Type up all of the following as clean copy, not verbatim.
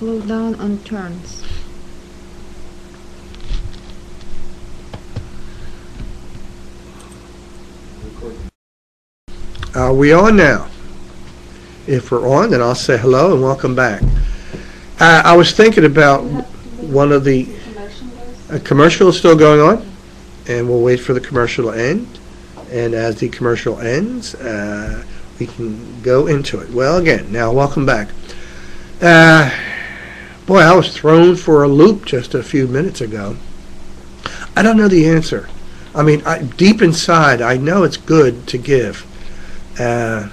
Slow down on turns. Are we on now? If we're on, then I'll say hello and welcome back. I was thinking about one of the commercial is still going on, and we'll wait for the commercial to end. And as the commercial ends, we can go into it. Well, again, now welcome back. Boy, I was thrown for a loop just a few minutes ago. I don't know the answer. I mean, deep inside, I know it's good to give. And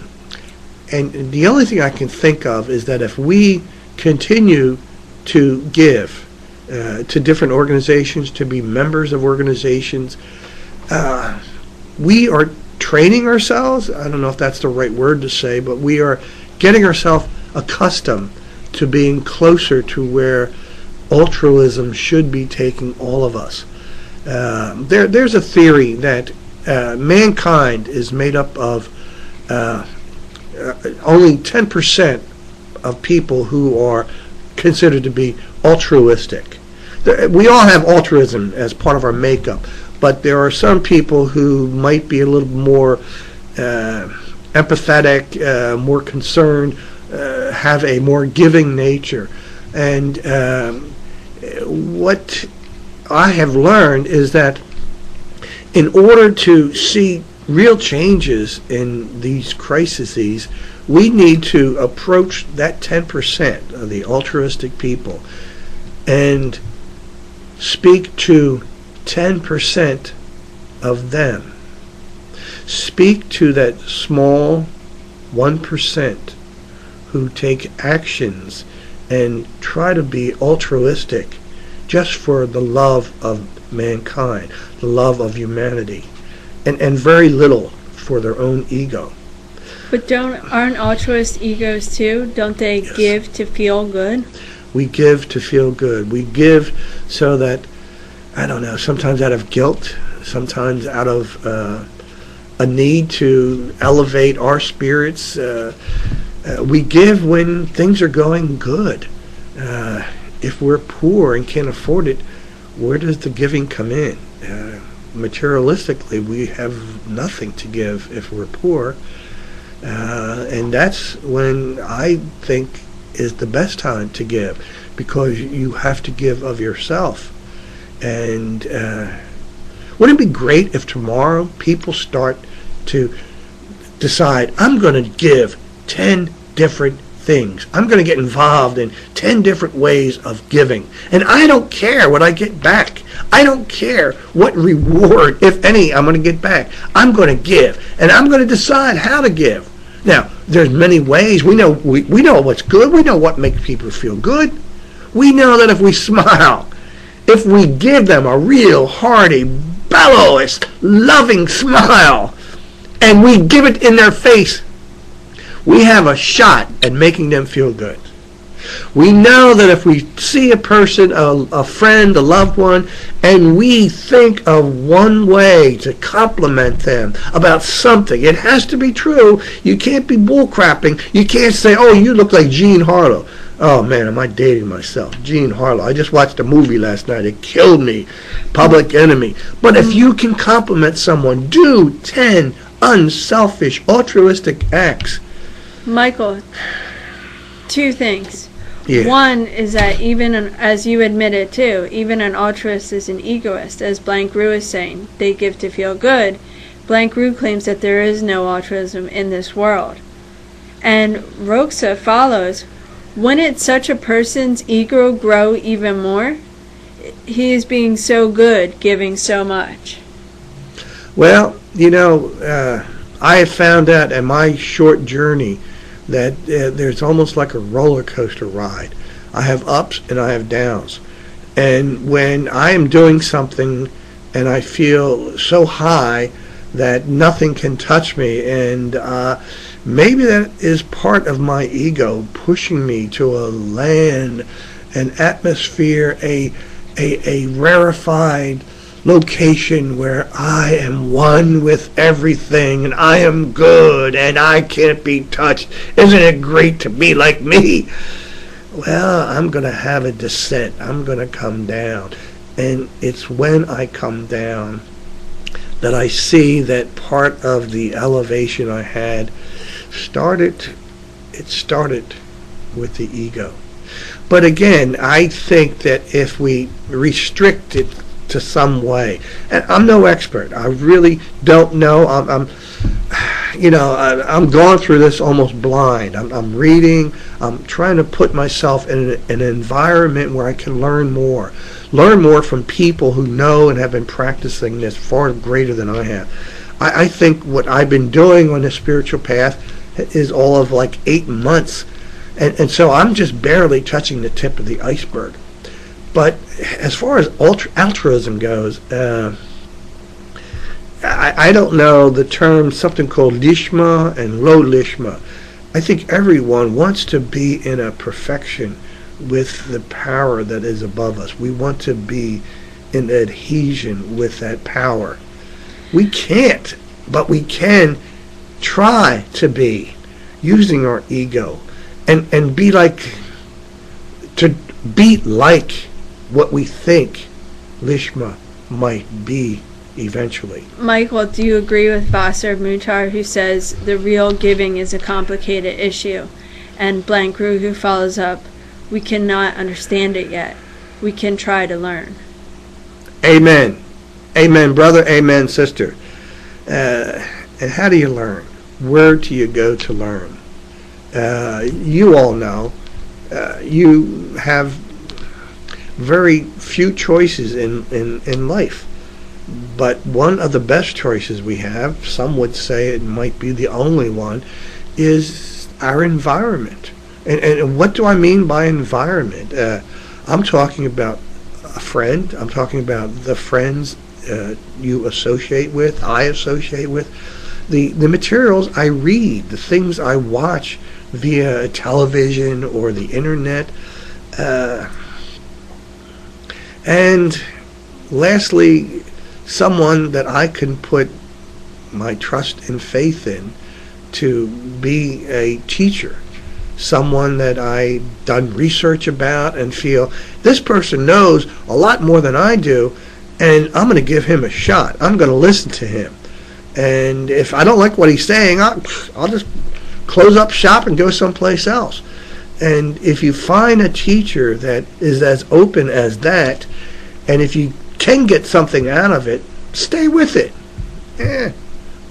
the only thing I can think of is that if we continue to give to different organizations, to be members of organizations, we are training ourselves. I don't know if that's the right word to say, but we are getting ourselves accustomed to being closer to where altruism should be taking all of us. There's a theory that mankind is made up of only 10% of people who are considered to be altruistic. We all have altruism as part of our makeup, but there are some people who might be a little more empathetic, more concerned, have a more giving nature. And what I have learned is that in order to see real changes in these crises, we need to approach that 10% of the altruistic people and speak to 10% of them. Speak to that small 1% who take actions and try to be altruistic just for the love of mankind, the love of humanity, and very little for their own ego. But aren't altruist egos too? Don't they Yes. give to feel good? We give to feel good. We give so that, I don't know, sometimes out of guilt, sometimes out of a need to elevate our spirits. We give when things are going good. If we're poor and can't afford it, where does the giving come in? Materialistically, we have nothing to give if we're poor. And that's when I think is the best time to give, because you have to give of yourself. And wouldn't it be great if tomorrow people start to decide, I'm going to give 10 different things. I'm going to get involved in 10 different ways of giving. And I don't care what I get back. I don't care what reward, if any, I'm going to get back. I'm going to give. And I'm going to decide how to give. Now, there's many ways. We know what's good. We know what makes people feel good. We know that if we smile, if we give them a real hearty, bellows, loving smile, and we give it in their face, we have a shot at making them feel good. We know that if we see a person, a friend, a loved one, and we think of one way to compliment them about something, it has to be true. You can't be bullcrapping. You can't say, oh, you look like Jean Harlow. Oh, man, am I dating myself? Jean Harlow. I just watched a movie last night. It killed me. Public Enemy. But if you can compliment someone, do 10 unselfish, altruistic acts. Michael, two things. Yeah. One is that even, as you admitted too, even an altruist is an egoist. As Blank Rue is saying, they give to feel good. Blank Rue claims that there is no altruism in this world. And Roxa follows, wouldn't such a person's ego grow even more? He is being so good, giving so much. Well, I have found out in my short journey that there's almost like a roller coaster ride. I have ups and I have downs. And when I am doing something and I feel so high that nothing can touch me, and maybe that is part of my ego pushing me to a land, an atmosphere, a rarefied location where I am one with everything and I am good and I can't be touched. Isn't it great to be like me? well, I'm going to have a descent. I'm going to come down. And it's when I come down that I see that part of the elevation I had started with the ego. But again, I think that if we restrict it to some way, and I'm no expert, I really don't know. I'm going through this almost blind. I'm reading. I'm trying to put myself in an environment where I can learn more from people who know and have been practicing this far greater than I have. I think what I've been doing on the spiritual path is all of like 8 months. And so I'm just barely touching the tip of the iceberg. But as far as altruism goes, I don't know the term, something called lishma and lo lishma. I think everyone wants to be in a perfection with the power that is above us. We want to be in adhesion with that power. We can't, but we can try to be using our ego and be like, to be like what we think lishma might be eventually. Michael, do you agree with Vassar Mutar, who says the real giving is a complicated issue? And Blank Ru, who follows up, we cannot understand it yet. We can try to learn. Amen. Amen, brother. Amen, sister. And how do you learn? Where do you go to learn? You all know you have very few choices in life. But one of the best choices we have, some would say it might be the only one, is our environment. And what do I mean by environment? I'm talking about a friend. I'm talking about the friends you associate with, I associate with, the materials I read, the things I watch via television or the internet. And lastly, someone that I can put my trust and faith in to be a teacher, someone that I've done research about and feel this person knows a lot more than I do, and I'm going to give him a shot. I'm going to listen to him. And if I don't like what he's saying, I'll just close up shop and go someplace else. And if you find a teacher that is as open as that, and if you can get something out of it, stay with it.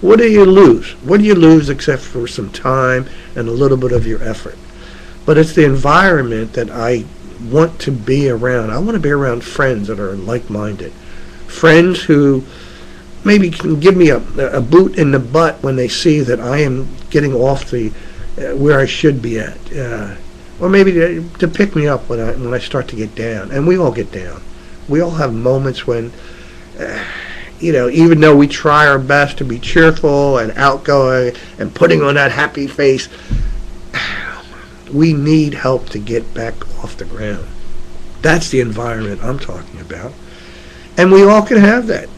What do you lose? What do you lose except for some time and a little bit of your effort? But it's the environment that I want to be around. I want to be around friends that are like-minded. Friends who maybe can give me a boot in the butt when they see that I am getting off the where I should be at. Or maybe to pick me up when I start to get down. And we all get down. We all have moments when, even though we try our best to be cheerful and outgoing and putting on that happy face, we need help to get back off the ground. That's the environment I'm talking about. And we all can have that.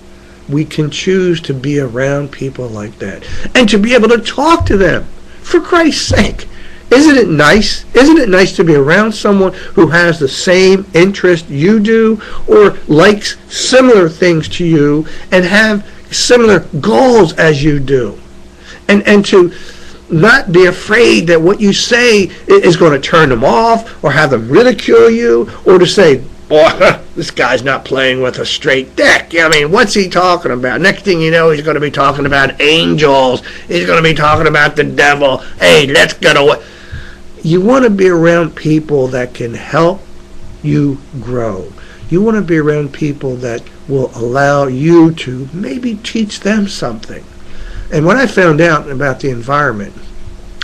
We can choose to be around people like that and to be able to talk to them. For Christ's sake, isn't it nice? Isn't it nice to be around someone who has the same interest you do or likes similar things to you and have similar goals as you do? And to not be afraid that what you say is going to turn them off or have them ridicule you, or to say, boy, this guy's not playing with a straight deck. I mean, what's he talking about? Next thing you know, he's going to be talking about angels. He's going to be talking about the devil. Hey, let's get away. You want to be around people that can help you grow. You want to be around people that will allow you to maybe teach them something. And when I found out about the environment,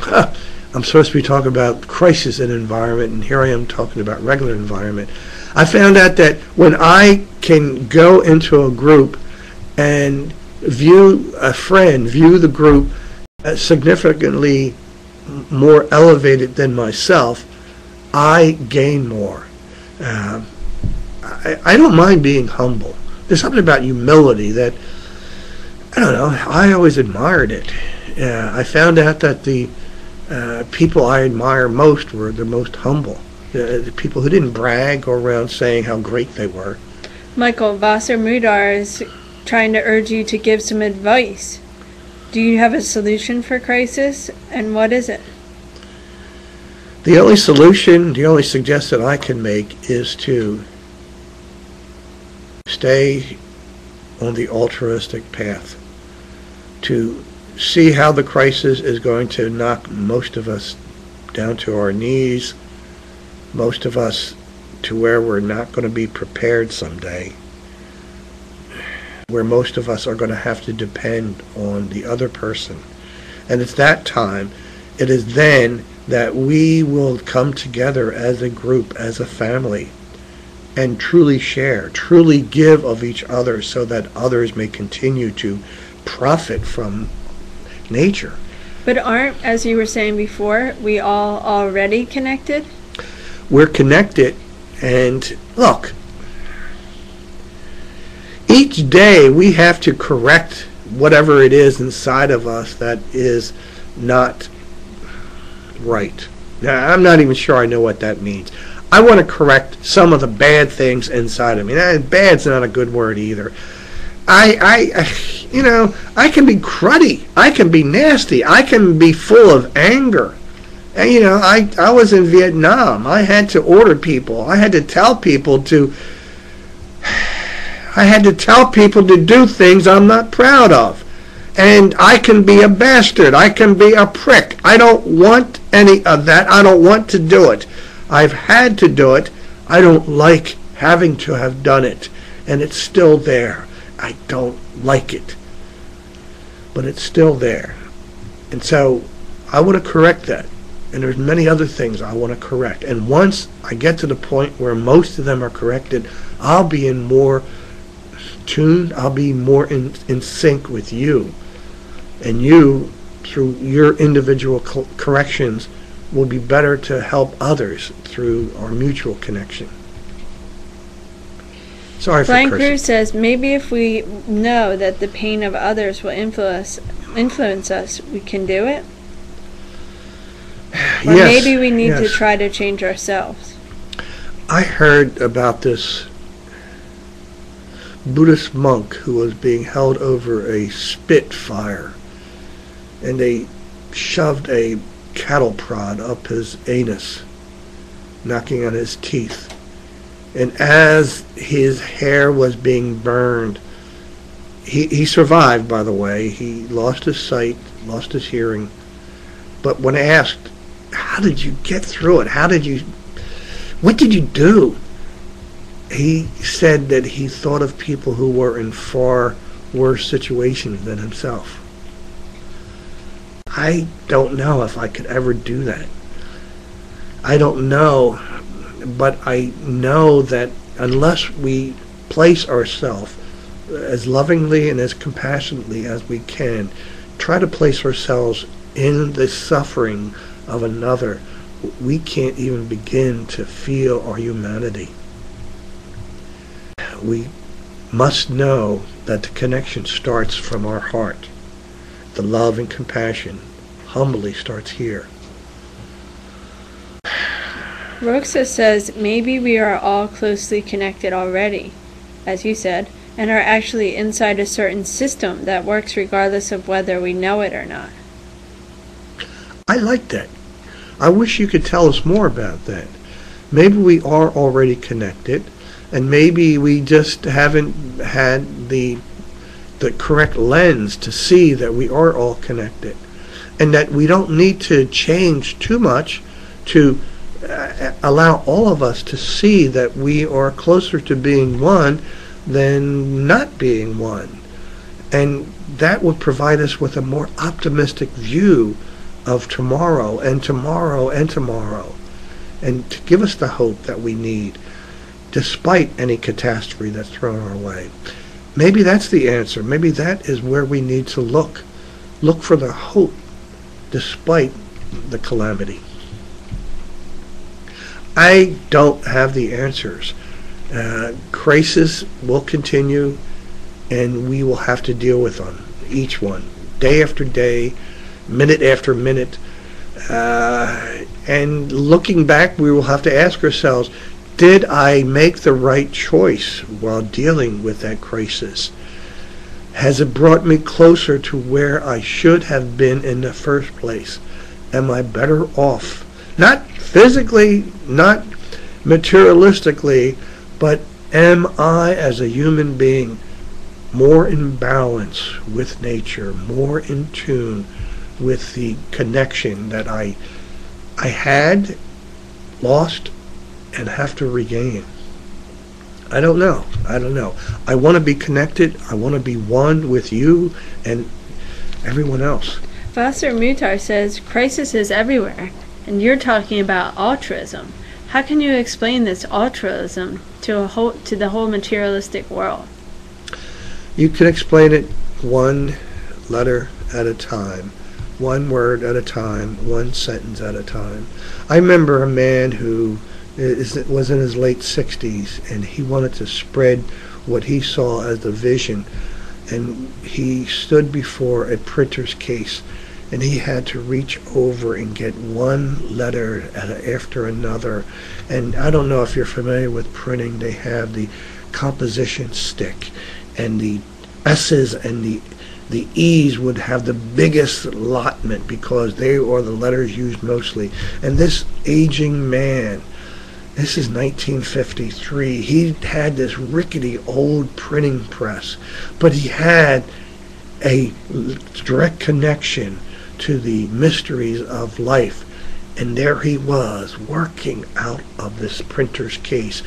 I'm supposed to be talking about crisis in environment, and here I am talking about regular environment. I found out that when I can go into a group and view the group as significantly more elevated than myself, I gain more. I don't mind being humble. There's something about humility that, I don't know, I always admired it. I found out that the people I admire most were the most humble. the people who didn't brag or around saying how great they were. Michael Wasser-Mudar is trying to urge you to give some advice. Do you have a solution for crisis, and what is it? The only solution, the only suggestion I can make is to stay on the altruistic path, to see how the crisis is going to knock most of us down to our knees, most of us to where we're not going to be prepared someday, where most of us are going to have to depend on the other person. And it's that time, it is then that we will come together as a group, as a family, and truly share, truly give of each other so that others may continue to profit from nature. But aren't, as you were saying before, we all already connected? We're connected, and look, each day we have to correct whatever it is inside of us that is not right. Now, I'm not even sure I know what that means. I want to correct some of the bad things inside of me. Now, bad's not a good word either. I can be cruddy. I can be nasty. I can be full of anger. And, I was in Vietnam. I had to order people. I had to tell people to do things I'm not proud of. And I can be a bastard. I can be a prick. I don't want any of that. I don't want to do it. I've had to do it. I don't like having to have done it. And it's still there. I don't like it. But it's still there. And so I want to correct that. And there's many other things I want to correct. And once I get to the point where most of them are corrected, I'll be in more tune. I'll be more in sync with you. And you, through your individual corrections, will be better to help others through our mutual connection. Sorry for cursing. Blank Rue says, maybe if we know that the pain of others will influence us, we can do it? Or Yes, maybe we need to yes. try to change ourselves. I heard about this Buddhist monk who was being held over a spit fire, and they shoved a cattle prod up his anus, knocking on his teeth. And as his hair was being burned, he survived, by the way. He lost his sight, lost his hearing. But when asked, how did you get through it? What did you do? He said that he thought of people who were in far worse situations than himself. I don't know if I could ever do that. I don't know, but I know that unless we place ourselves as lovingly and as compassionately as we can, try to place ourselves in the suffering of another, we can't even begin to feel our humanity. We must know that the connection starts from our heart. The love and compassion humbly starts here. Roxa says, maybe we are all closely connected already, as you said, and are actually inside a certain system that works regardless of whether we know it or not. I like that. I wish you could tell us more about that. Maybe we are already connected, and maybe we just haven't had the correct lens to see that we are all connected, and that we don't need to change too much to allow all of us to see that we are closer to being one than not being one. And that would provide us with a more optimistic view of tomorrow and tomorrow and tomorrow, and to give us the hope that we need despite any catastrophe that's thrown our way. Maybe that's the answer. Maybe that is where we need to look for the hope despite the calamity. I don't have the answers. Crisis will continue, and we will have to deal with them, each one, day after day, minute after minute, And looking back, we will have to ask ourselves, did I make the right choice while dealing with that crisis? Has it brought me closer to where I should have been in the first place? Am I better off? Not physically, not materialistically, but am I as a human being more in balance with nature, more in tune with the connection that I had, lost, and have to regain? I don't know. I want to be connected. I want to be one with you and everyone else. Foster Mutar says crisis is everywhere, and you're talking about altruism. How can you explain this altruism to the whole materialistic world? You can explain it one letter at a time, one word at a time, one sentence at a time. I remember a man who was in his late 60s, and he wanted to spread what he saw as the vision, and he stood before a printer's case, and he had to reach over and get one letter after another. And I don't know if you're familiar with printing. They have the composition stick, and the S's and the E's would have the biggest allotment because they are the letters used mostly. And this aging man, this is 1953, he had this rickety old printing press, but he had a direct connection to the mysteries of life. And there he was, working out of this printer's case,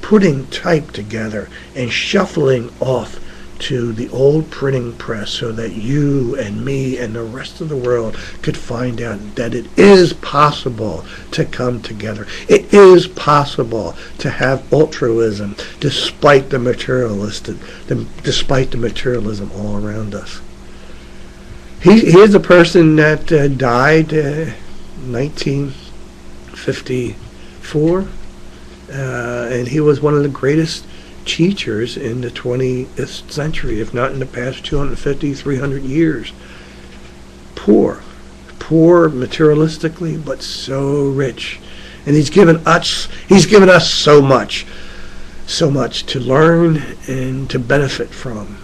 putting type together and shuffling off to the old printing press so that you and me and the rest of the world could find out that it is possible to come together. It is possible to have altruism despite the materialism all around us. He is a person that died 1954, and he was one of the greatest teachers in the 20th century, if not in the past 250, 300 years. Poor materialistically, but so rich. And he's given us so much to learn and to benefit from.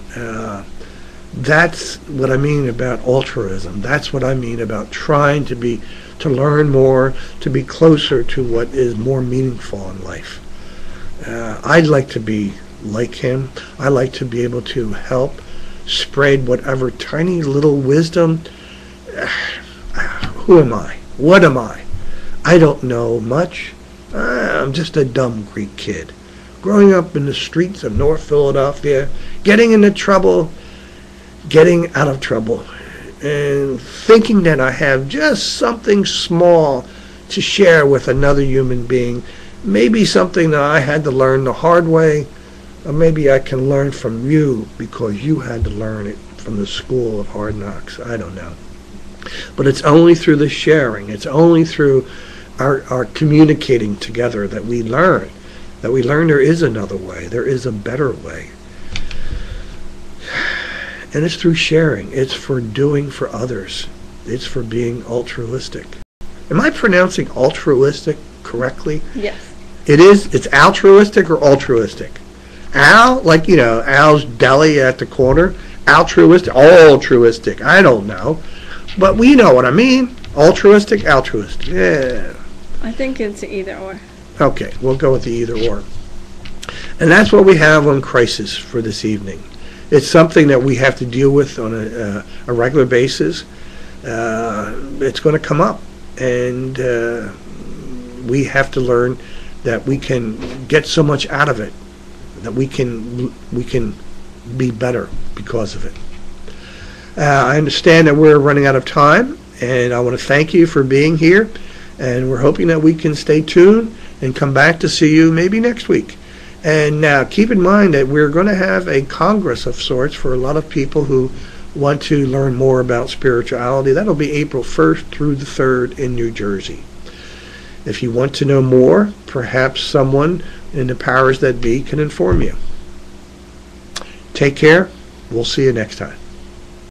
That's what I mean about altruism. That's what I mean about trying to learn more, to be closer to what is more meaningful in life. I'd like to be like him. I like to be able to help spread whatever tiny little wisdom. Who am I? What am I? I don't know much. I'm just a dumb Greek kid, growing up in the streets of North Philadelphia, getting into trouble, getting out of trouble, and thinking that I have just something small to share with another human being. Maybe something that I had to learn the hard way, or maybe I can learn from you because you had to learn it from the school of hard knocks. I don't know. But it's only through the sharing, it's only through our communicating together that we learn there is another way, there is a better way. And it's through sharing. It's for doing for others. It's for being altruistic. Am I pronouncing altruistic correctly? Yes. It is. It's altruistic or altruistic? Al, like, Al's Deli at the corner. Altruistic, altruistic. I don't know. But we know what I mean. Altruistic, altruistic. Yeah. I think it's either or. Okay, we'll go with the either or. And that's what we have on Crisis for this evening. It's something that we have to deal with on a regular basis. It's going to come up, and we have to learn that we can get so much out of it, that we can be better because of it. I understand that we're running out of time, and I want to thank you for being here, and we're hoping that we can stay tuned and come back to see you maybe next week. And now keep in mind that we're going to have a congress of sorts for a lot of people who want to learn more about spirituality. That'll be April 1st through the 3rd in New Jersey. If you want to know more, perhaps someone in the powers that be can inform you. Take care. We'll see you next time.